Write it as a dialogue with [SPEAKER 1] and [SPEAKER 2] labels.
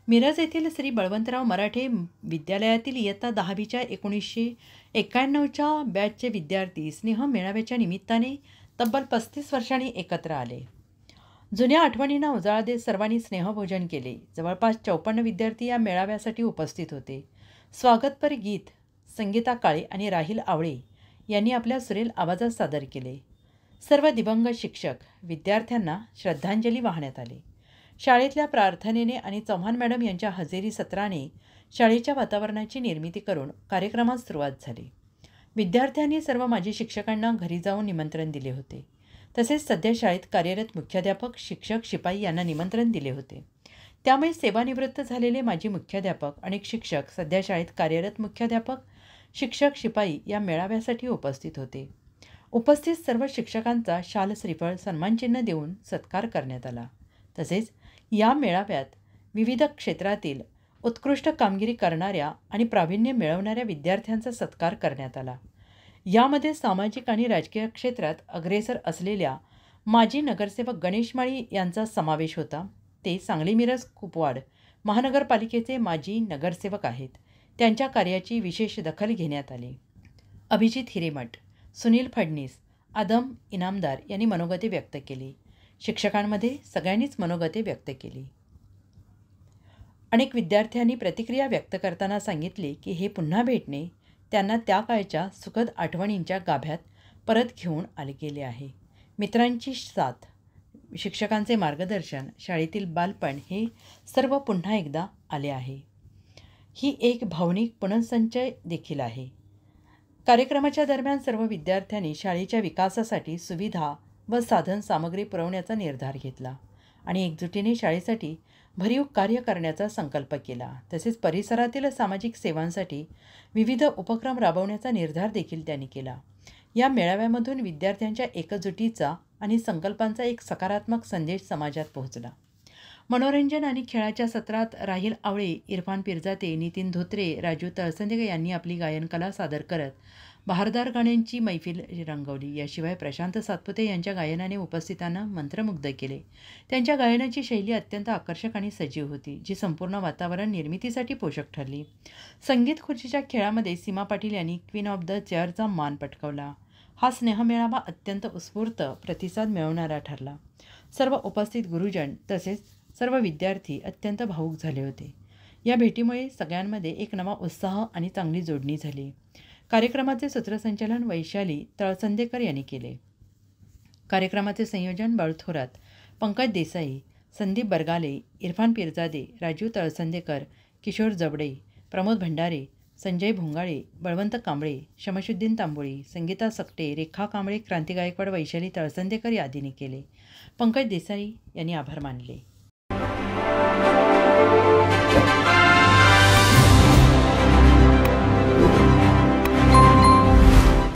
[SPEAKER 1] मिरज येथील श्री बळवंतराव मराठे विद्यालयातील इयत्ता 10वीच्या 1991च्या बॅचचे विद्यार्थी स्नेह मेळाव्याच्या निमित्ताने तब्बल 35 वर्षांनी एकत्र आले. जुन्या आठवणींना उजाळा देत सर्वांनी स्नेहभोजन केले. जवळपास 54 विद्यार्थी या मेळाव्यासाठी उपस्थित होते. स्वागतपर गीत संगीता काळे आणि राहिल आवळे यांनी आपल्या सुरेल आवाजात सादर केले. सर्व दिवंगत शिक्षक विद्यार्थ्यांना श्रद्धांजली वाहण्यात आली. शाळेतल्या प्रार्थनेने आणि चव्हाण मॅडम यांच्या हजेरी सत्राने शाळेच्या वातावरणाची निर्मिती करून कार्यक्रमास सुरुवात झाली. विद्यार्थ्यांनी सर्व माजी शिक्षकांना घरी जाऊन निमंत्रण दिले होते. तसेच सध्या शाळेत कार्यरत मुख्याध्यापक, शिक्षक, शिपाई यांना निमंत्रण दिले होते. त्यामुळे सेवानिवृत्त झालेले माजी मुख्याध्यापक, अनेक शिक्षक, सध्या शाळेत कार्यरत मुख्याध्यापक, शिक्षक, शिपाई या मेळाव्यासाठी उपस्थित होते. उपस्थित सर्व शिक्षकांचा शाल, श्रीफळ, सन्मानचिन्ह देऊन सत्कार करण्यात आला. तसेच या मेळाव्यात विविध क्षेत्रातील उत्कृष्ट कामगिरी करणाऱ्या आणि प्रावीण्य मिळवणाऱ्या विद्यार्थ्यांचा सत्कार करण्यात आला. यामध्ये सामाजिक आणि राजकीय क्षेत्रात अग्रेसर असलेल्या माजी नगरसेवक गणेश माळी यांचा समावेश होता. ते सांगली मिरज कुपवाड महानगरपालिकेचे माजी नगरसेवक आहेत. त्यांच्या कार्याची विशेष दखल घेण्यात आली. अभिजित हिरेमठ, सुनील फडणीस, आदम इनामदार यांनी मनोगते व्यक्त केली. शिक्षकांमध्ये सगळ्यांनीच मनोगते व्यक्त केली. अनेक विद्यार्थ्यांनी प्रतिक्रिया व्यक्त करताना सांगितले की हे पुन्हा भेटणे त्यांना त्या काळच्या सुखद आठवणींच्या गाभ्यात परत घेऊन आले गेले आहे. मित्रांची साथ, शिक्षकांचे मार्गदर्शन, शाळेतील बालपण हे सर्व पुन्हा एकदा आले आहे. ही एक भावनिक पुनर्संचय देखील आहे. कार्यक्रमाच्या दरम्यान सर्व विद्यार्थ्यांनी शाळेच्या विकासासाठी सुविधा व साधन सामग्री पुरवण्याचा निर्धार घेतला आणि एकजुटीने शाळेसाठी भरीव कार्य करण्याचा संकल्प केला. तसेच परिसरातील सामाजिक सेवांसाठी विविध उपक्रम राबवण्याचा निर्धार देखील त्यांनी केला. या मेळाव्यामधून विद्यार्थ्यांच्या एकजुटीचा आणि संकल्पांचा एक सकारात्मक संदेश समाजात पोहोचला. मनोरंजन आणि खेळाच्या सत्रात राहिल आवळे, इरफान पिरजाते, नितीन धोत्रे, राजू तळसंदेकर यांनी आपली गायनकला सादर करत बहारदार गाण्यांची मैफिल रंगवली. याशिवाय प्रशांत सातपुते यांच्या गायनाने उपस्थितांना मंत्रमुग्ध केले. त्यांच्या गायनाची शैली अत्यंत आकर्षक आणि सजीव होती, जी संपूर्ण वातावरण निर्मितीसाठी पोषक ठरली. संगीत खुर्चीच्या खेळामध्ये सीमा पाटील यांनी क्वीन ऑफ द चेअरचा मान पटकावला. हा स्नेहमेळावा अत्यंत उत्स्फूर्त प्रतिसाद मिळवणारा ठरला. सर्व उपस्थित गुरुजन तसेच सर्व विद्यार्थी अत्यंत भावूक झाले होते. या भेटीमुळे सगळ्यांमध्ये एक नवा उत्साह आणि चांगली जोडणी झाली. कार्यक्रमाचे सूत्रसंचालन वैशाली तळसंदेकर यांनी केले. कार्यक्रमाचे संयोजन बाळू थोरात, पंकज देसाई, संदीप बरगाले, इरफान पिरजादे, राजू तळसंदेकर, किशोर जबडे, प्रमोद भंडारे, संजय भोंगाळे, बळवंत कांबळे, शमशुद्दीन तांबोळी, संगीता सकटे, रेखा कांबळे, क्रांती गायकवाड, वैशाली तळसंदेकर आदींनी केले. पंकज देसाई यांनी आभार मानले.